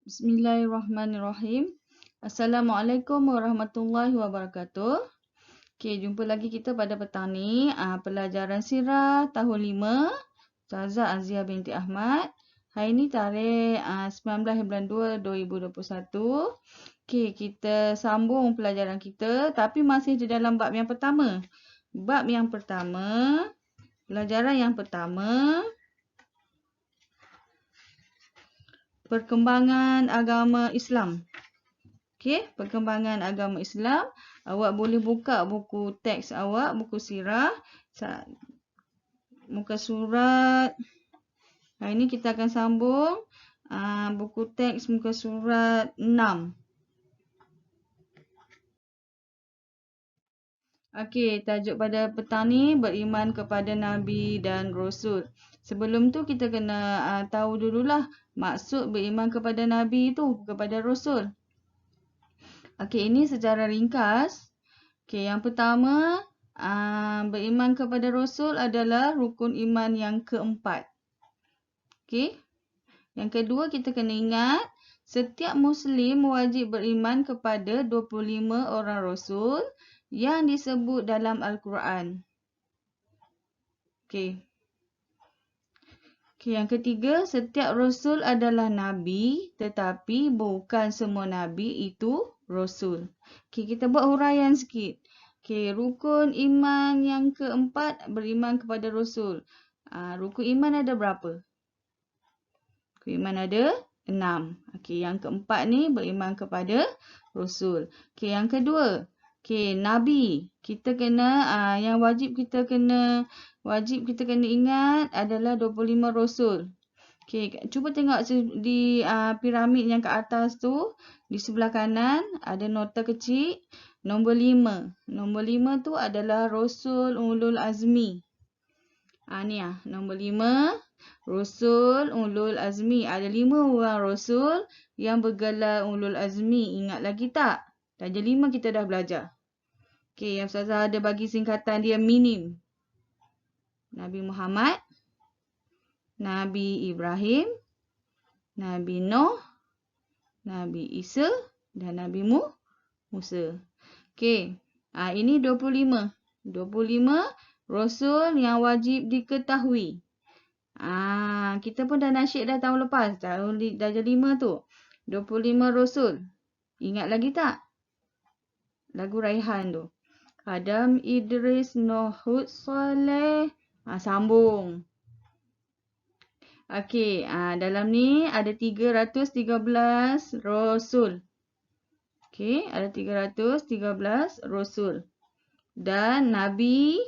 Bismillahirrahmanirrahim. Assalamualaikum warahmatullahi wabarakatuh. Okey, jumpa lagi kita pada petang ni. Pelajaran sirah tahun 5. Ustazah Azia binti Ahmad. Hari ni tarikh 19 bulan 2 2021. Okey, kita sambung pelajaran kita tapi masih di dalam bab yang pertama. Bab yang pertama, pelajaran yang pertama, perkembangan agama Islam. Okey, perkembangan agama Islam. Awak boleh buka buku teks awak, buku sirah. Muka surat. Hari ini kita akan sambung buku teks muka surat 6. Okey, tajuk pada petang ni beriman kepada Nabi dan Rasul. Sebelum tu kita kena tahu dululah maksud beriman kepada Nabi itu, kepada Rasul. Okey, ini secara ringkas. Okey, yang pertama, beriman kepada Rasul adalah rukun iman yang keempat. Okey. Yang kedua, kita kena ingat, setiap Muslim wajib beriman kepada 25 orang Rasul yang disebut dalam Al-Quran. Okey. Yang ketiga, setiap Rasul adalah Nabi, tetapi bukan semua Nabi itu Rasul. Okey, kita buat huraian sikit. Okey, rukun iman yang keempat, beriman kepada Rasul. Rukun iman ada berapa? Rukun iman ada 6. Okey, yang keempat ni beriman kepada Rasul. Okey, yang kedua. Okey, Nabi. Kita kena, yang wajib kita kena ingat adalah 25 Rasul. Okey, cuba tengok di piramid yang ke atas tu, di sebelah kanan ada nota kecil, nombor 5. Nombor 5 tu adalah Rasul Ulul Azmi. Ni nombor 5, Rasul Ulul Azmi. Ada 5 orang Rasul yang bergelar Ulul Azmi. Ingat lagi tak? Darjah 5 kita dah belajar. Okey, yang Ustazah ada bagi singkatan dia minim. Nabi Muhammad, Nabi Ibrahim, Nabi Nuh, Nabi Isa dan Nabi Musa. Okey, ini 25. 25 Rasul yang wajib diketahui. Kita pun dah nasyid dah tahun lepas. Darjah 5 tu. 25 Rasul. Ingat lagi tak? Lagu Raihan tu. Adam, Idris, Nuh, Hud, Saleh. Sambung. Okey, dalam ni ada 313 Rasul. Okey, ada 313 Rasul. Dan Nabi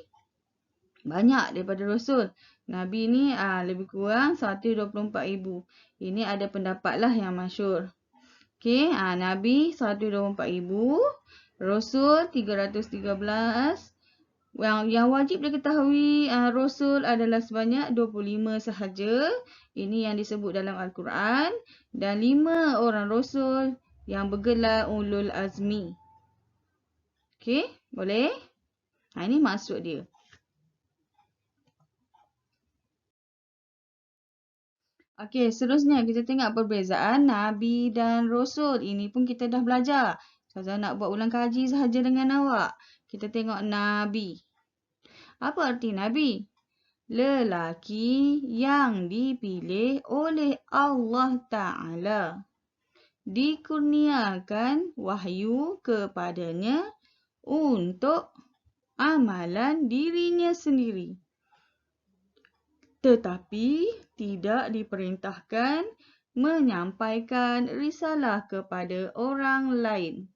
banyak daripada Rasul. Nabi ni lebih kurang 124,000. Ini ada pendapat lah yang masyhur. Okey, Nabi 124,000. Rasul 313. Yang wajib diketahui Rasul adalah sebanyak 25 sahaja. Ini yang disebut dalam Al-Quran. Dan 5 orang Rasul yang bergelar Ulul Azmi. Okey, boleh? Ini maksud dia. Okey, seterusnya kita tengok perbezaan Nabi dan Rasul. Ini pun kita dah belajar. Saya nak buat ulang kaji sahaja dengan awak. Kita tengok Nabi. Apa arti Nabi? Lelaki yang dipilih oleh Allah Ta'ala. Dikurniakan wahyu kepadanya untuk amalan dirinya sendiri. Tetapi tidak diperintahkan menyampaikan risalah kepada orang lain.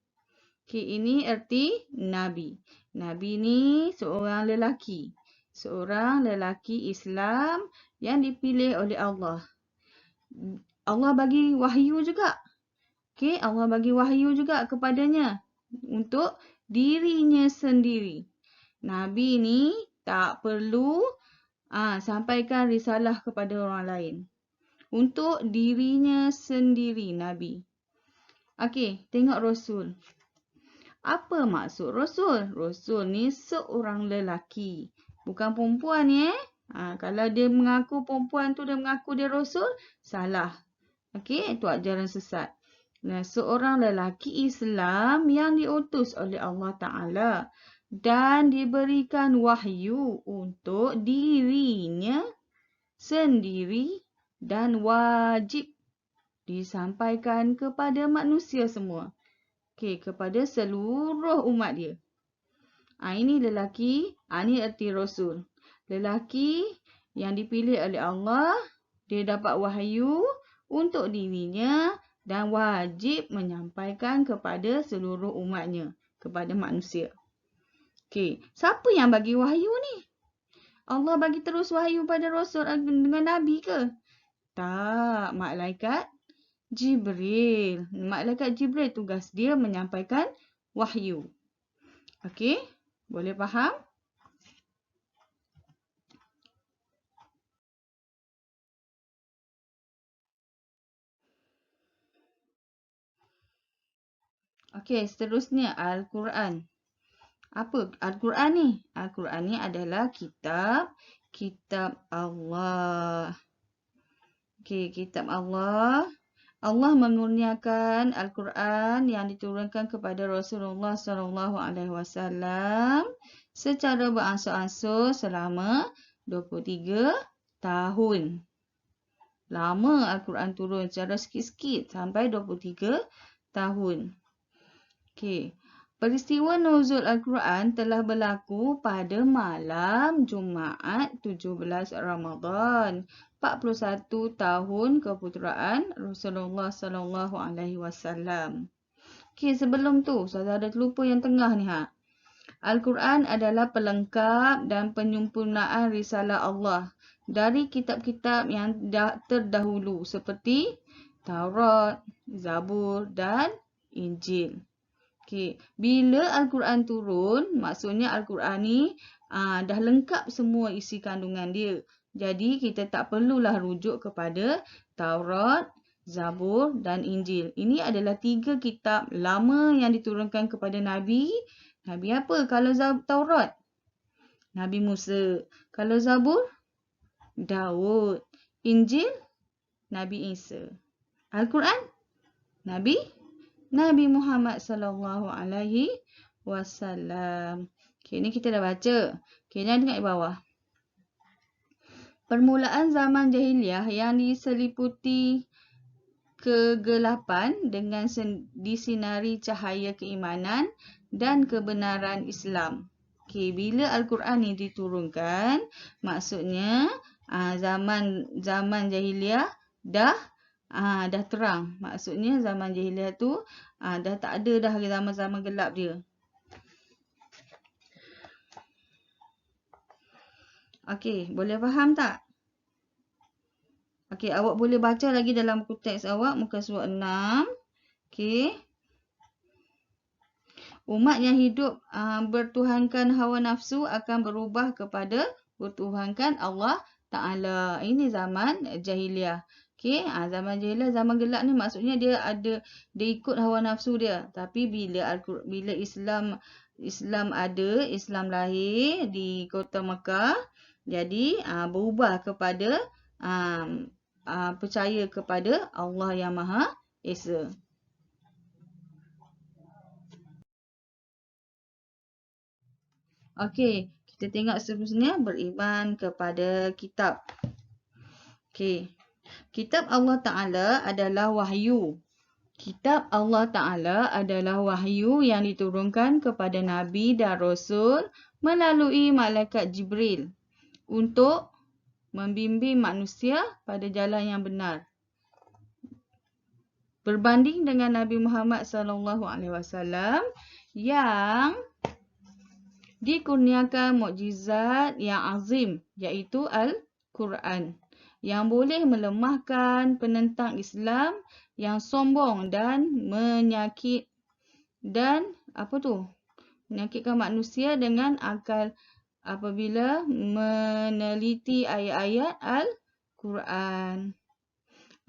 Okey, ini erti Nabi. Nabi ni seorang lelaki. Seorang lelaki Islam yang dipilih oleh Allah. Allah bagi wahyu juga. Okey, Allah bagi wahyu juga kepadanya untuk dirinya sendiri. Nabi ni tak perlu sampaikan risalah kepada orang lain. Untuk dirinya sendiri Nabi. Okey, tengok Rasul. Apa maksud Rasul? Rasul ni seorang lelaki. Bukan perempuan ni. Kalau dia mengaku perempuan tu dia mengaku dia Rasul, salah. Okey, itu ajaran sesat. Nah, seorang lelaki Islam yang diutus oleh Allah Ta'ala dan diberikan wahyu untuk dirinya sendiri dan wajib disampaikan kepada manusia semua. Okey, kepada seluruh umat dia. Ini lelaki, ini erti Rasul. Lelaki yang dipilih oleh Allah, dia dapat wahyu untuk dirinya dan wajib menyampaikan kepada seluruh umatnya, kepada manusia. Okey, siapa yang bagi wahyu ni? Allah bagi terus wahyu pada Rasul dengan Nabi ke? Tak, malaikat Jibril. Malaikat Jibril tugas dia menyampaikan wahyu. Okey, boleh faham? Okey, seterusnya Al-Quran. Apa Al-Quran ni? Al-Quran ni adalah kitab Allah. Okey, kitab Allah. Allah mengurniakan Al-Quran yang diturunkan kepada Rasulullah SAW secara beransur-ansur selama 23 tahun. Lama Al-Quran turun secara sikit-sikit sampai 23 tahun. Okey. Peristiwa nuzul Al-Quran telah berlaku pada malam Jumaat 17 Ramadan 41 tahun keputeraan Rasulullah sallallahu alaihi wasallam. Okey, sebelum tu saudara terlupa yang tengah ni Al-Quran adalah pelengkap dan penyempurnaan risalah Allah dari kitab-kitab yang terdahulu seperti Taurat, Zabur dan Injil. Okey, bila Al-Quran turun, maksudnya Al-Quran ni dah lengkap semua isi kandungan dia. Jadi kita tak perlulah rujuk kepada Taurat, Zabur dan Injil. Ini adalah 3 kitab lama yang diturunkan kepada Nabi. Nabi apa? Kalau Taurat, Nabi Musa. Kalau Zabur, Daud. Injil, Nabi Isa. Al-Quran, Nabi Muhammad sallallahu alaihi wasallam. Okey, ni kita dah baca. Okey, jangan tengok di bawah. Permulaan zaman jahiliah yang diseliputi kegelapan dengan disinari cahaya keimanan dan kebenaran Islam. Okey, bila Al-Quran ni diturunkan, maksudnya zaman jahiliah dah terang. Maksudnya zaman jahiliah tu dah tak ada dah zaman-zaman gelap dia. Okey, boleh faham tak? Okey, awak boleh baca lagi dalam buku teks awak muka surat 6. Okey. Umat yang hidup bertuhankan hawa nafsu akan berubah kepada bertuhankan Allah Ta'ala. Ini zaman jahiliah. Okey, zaman jahiliah, zaman gelap ni maksudnya dia ikut hawa nafsu dia. Tapi bila Islam lahir di kota Mekah, jadi berubah kepada percaya kepada Allah yang Maha Esa. Okey, kita tengok seterusnya beriman kepada kitab. Okey. Kitab Allah Ta'ala adalah wahyu. Kitab Allah Ta'ala adalah wahyu yang diturunkan kepada Nabi dan Rasul melalui malaikat Jibril untuk membimbing manusia pada jalan yang benar. Berbanding dengan Nabi Muhammad SAW yang dikurniakan mukjizat yang azim iaitu Al-Quran yang boleh melemahkan penentang Islam yang sombong dan menyakitkan manusia dengan akal apabila meneliti ayat-ayat Al-Quran.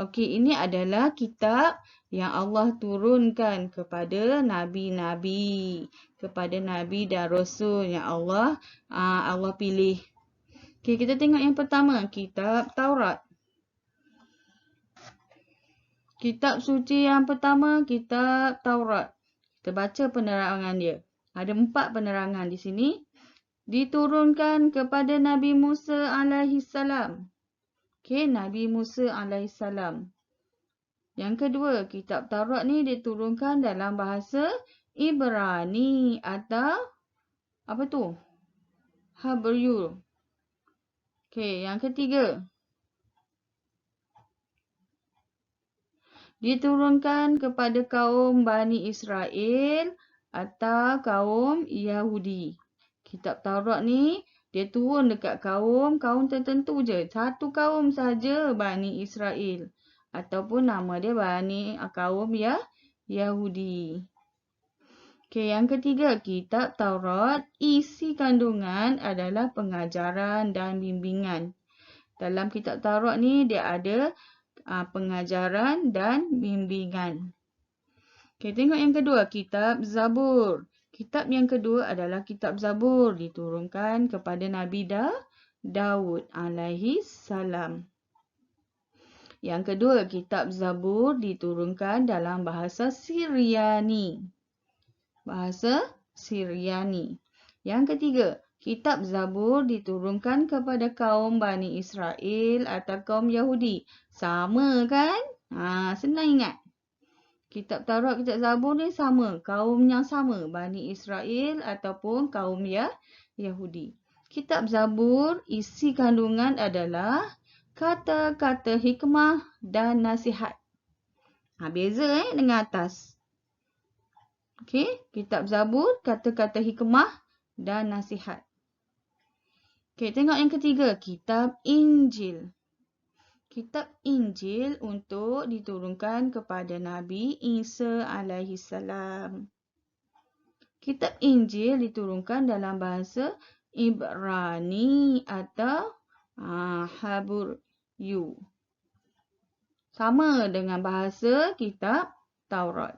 Okey, ini adalah kitab yang Allah turunkan kepada nabi-nabi, kepada nabi dan rasul yang Allah pilih. Okey, kita tengok yang pertama, kitab Taurat. Kitab suci yang pertama, kitab Taurat. Kita baca penerangan dia. Ada 4 penerangan di sini. Diturunkan kepada Nabi Musa alaihissalam. Okey, Nabi Musa alaihissalam. Yang kedua, kitab Taurat ni diturunkan dalam bahasa Ibrani atau apa tu? Hebrew. Okey, yang ketiga. Diturunkan kepada kaum Bani Israel atau kaum Yahudi. Kitab Taurat ni dia turun dekat kaum tertentu je. Satu kaum saja Bani Israel. Ataupun nama dia kaum Yahudi. Okey, yang ketiga, kitab Taurat isi kandungan adalah pengajaran dan bimbingan. Dalam kitab Taurat ni dia ada pengajaran dan bimbingan. Okey, tengok yang kedua, kitab Zabur. Kitab yang kedua adalah kitab Zabur, diturunkan kepada Nabi Daud alaihi salam. Yang kedua, kitab Zabur diturunkan dalam bahasa Syriani. Bahasa Syriani. Yang ketiga, kitab Zabur diturunkan kepada kaum Bani Israel atau kaum Yahudi. Sama kan? Senang ingat. Kitab Taurat, kitab Zabur ni sama. Kaum yang sama. Bani Israel ataupun kaum Yahudi. Kitab Zabur isi kandungan adalah kata-kata hikmah dan nasihat. Beza dengan atas. Okey, kitab Zabur, kata-kata hikmah dan nasihat. Okey, tengok yang ketiga, kitab Injil. Kitab Injil untuk diturunkan kepada Nabi Isa alaihissalam. Kitab Injil diturunkan dalam bahasa Ibrani atau Hebrew. Sama dengan bahasa kitab Taurat.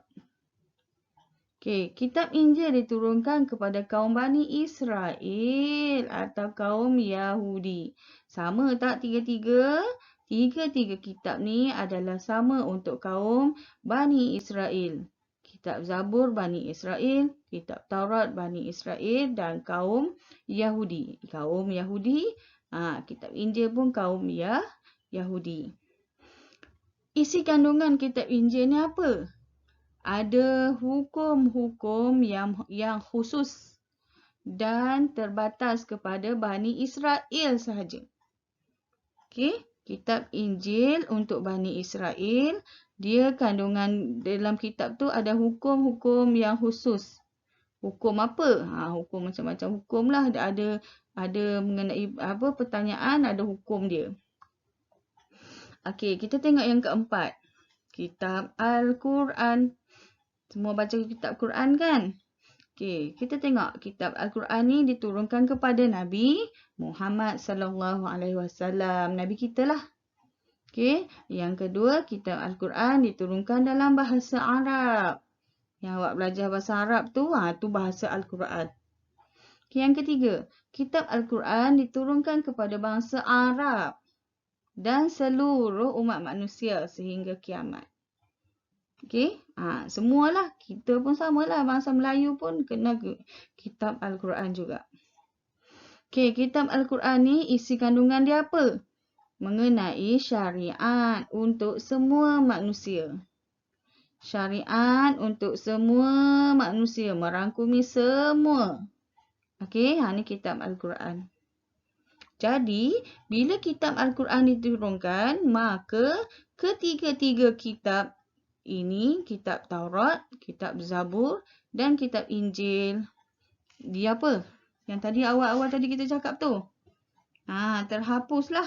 Okey, kitab Injil diturunkan kepada kaum Bani Israel atau kaum Yahudi. Sama tak tiga-tiga? Tiga-tiga kitab ni adalah sama untuk kaum Bani Israel. Kitab Zabur Bani Israel, kitab Taurat Bani Israel dan kaum Yahudi. Kaum Yahudi, kitab Injil pun kaum Yahudi. Isi kandungan kitab Injil ni apa? Ada hukum-hukum yang khusus dan terbatas kepada Bani Israel sahaja. Okey, kitab Injil untuk Bani Israel, dia kandungan dalam kitab tu ada hukum-hukum yang khusus. Hukum apa? Hukum macam-macam hukum lah. Ada mengenai pertanyaan, ada hukum dia. Okey, kita tengok yang keempat. Kitab Al-Quran. Semua baca kitab Quran kan? Okey, kita tengok kitab Al-Quran ni diturunkan kepada Nabi Muhammad sallallahu alaihi wasallam. Nabi kita lah. Okey, yang kedua, kitab Al-Quran diturunkan dalam bahasa Arab. Yang awak belajar bahasa Arab tu, tu bahasa Al-Quran. Okay, yang ketiga, kitab Al-Quran diturunkan kepada bangsa Arab dan seluruh umat manusia sehingga kiamat. Okey, semualah. Kita pun samalah. Bangsa Melayu pun kena kitab Al-Quran juga. Okey, kitab Al-Quran ni isi kandungan dia apa? Mengenai syariat untuk semua manusia. Syariat untuk semua manusia, merangkumi semua. Okey, ni kitab Al-Quran. Jadi, bila kitab Al-Quran diturunkan, maka ketiga-tiga kitab ini, kitab Taurat, kitab Zabur dan kitab Injil, dia apa? Yang tadi awal-awal tadi kita cakap tu. Terhapuslah.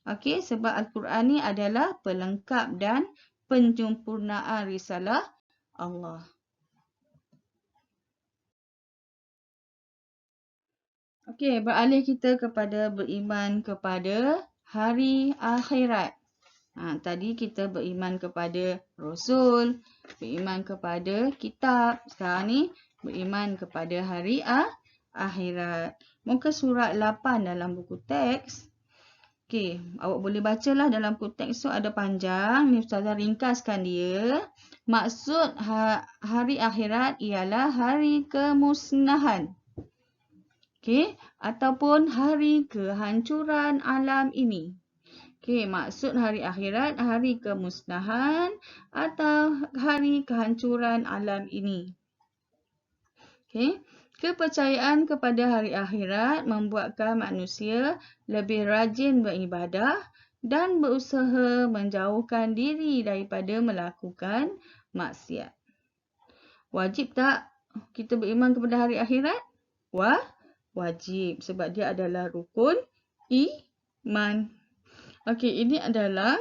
Okey, sebab Al-Quran ni adalah pelengkap dan penyempurnaan risalah Allah. Okey, beralih kita kepada beriman kepada hari akhirat. Tadi kita beriman kepada Rasul, beriman kepada kitab. Sekarang ni beriman kepada hari akhirat. Muka surat 8 dalam buku teks. Okey, awak boleh bacalah dalam buku teks tu ada panjang. Ni Ustazah ringkaskan dia. Maksud hari akhirat ialah hari kemusnahan. Okey, ataupun hari kehancuran alam ini. Okey, maksud hari akhirat, hari kemusnahan atau hari kehancuran alam ini. Okey. Kepercayaan kepada hari akhirat membuatkan manusia lebih rajin beribadah dan berusaha menjauhkan diri daripada melakukan maksiat. Wajib tak kita beriman kepada hari akhirat? Wajib sebab dia adalah rukun iman. Okey, ini adalah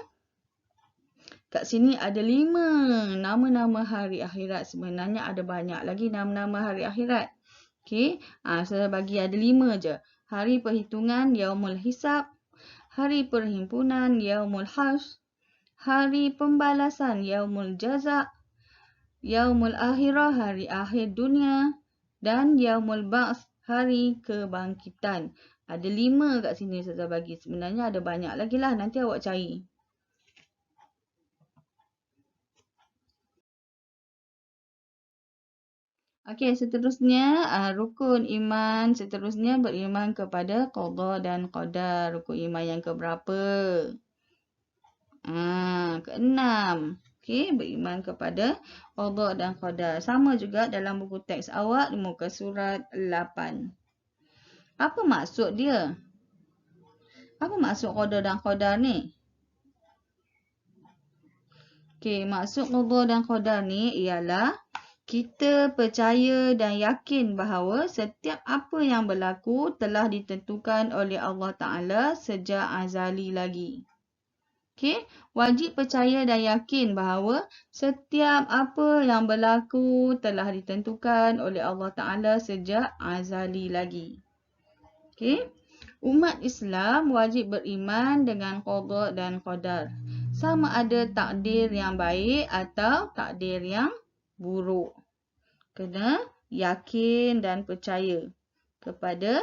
kat sini ada 5 nama-nama hari akhirat. Sebenarnya ada banyak lagi nama-nama hari akhirat. Okey, saya bagi ada 5 je. Hari perhitungan, Yaumul Hisab. Hari perhimpunan, Yaumul Hash. Hari pembalasan, Yaumul Jaza. Yaumul Akhirah, hari akhir dunia. Dan Yaumul Ba'ts, hari kebangkitan. Ada 5 kat sini saya bagi. Sebenarnya ada banyak lagi lah. Nanti awak cari. Okey, seterusnya rukun iman. Seterusnya beriman kepada qada dan qadar. Rukun iman yang keberapa? Keenam. Okey, beriman kepada qada dan qadar. Sama juga dalam buku teks awak muka surat 8. Apa maksud dia? Apa maksud qada dan qadar ni? Okey, maksud qada dan qadar ni ialah kita percaya dan yakin bahawa setiap apa yang berlaku telah ditentukan oleh Allah Ta'ala sejak azali lagi. Okey, wajib percaya dan yakin bahawa setiap apa yang berlaku telah ditentukan oleh Allah Ta'ala sejak azali lagi. Okey, umat Islam wajib beriman dengan qada dan qadar. Sama ada takdir yang baik atau takdir yang buruk. Kena yakin dan percaya kepada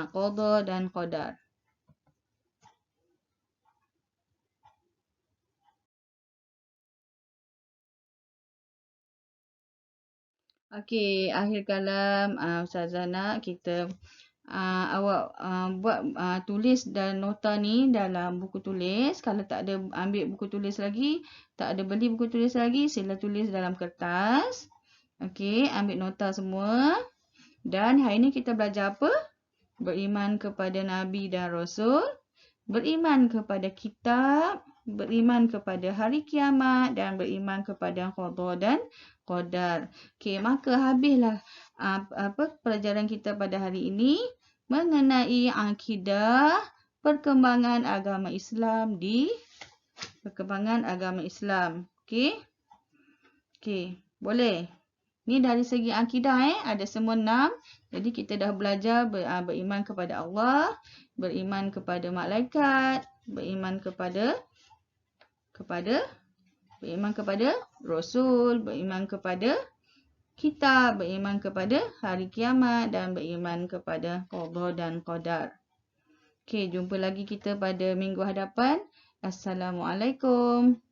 qada dan qadar. Okey, akhir kalam Ustazah nak kita awak buat tulis dan nota ni dalam buku tulis. Kalau tak ada ambil buku tulis lagi, tak ada beli buku tulis lagi, sila tulis dalam kertas. Okey, ambil nota semua. Dan hari ni kita belajar apa? Beriman kepada Nabi dan Rasul. Beriman kepada kitab. Beriman kepada hari kiamat. Dan beriman kepada qada dan qadar. Okey, maka habislah pelajaran kita pada hari ini mengenai akidah perkembangan agama Islam Okey. Okey, boleh. Ni dari segi akidah ada semua 6. Jadi kita dah belajar beriman kepada Allah, beriman kepada malaikat, beriman kepada Rasul, beriman kepada kitab, beriman kepada hari kiamat dan beriman kepada qada dan qadar. Okey, jumpa lagi kita pada minggu hadapan. Assalamualaikum.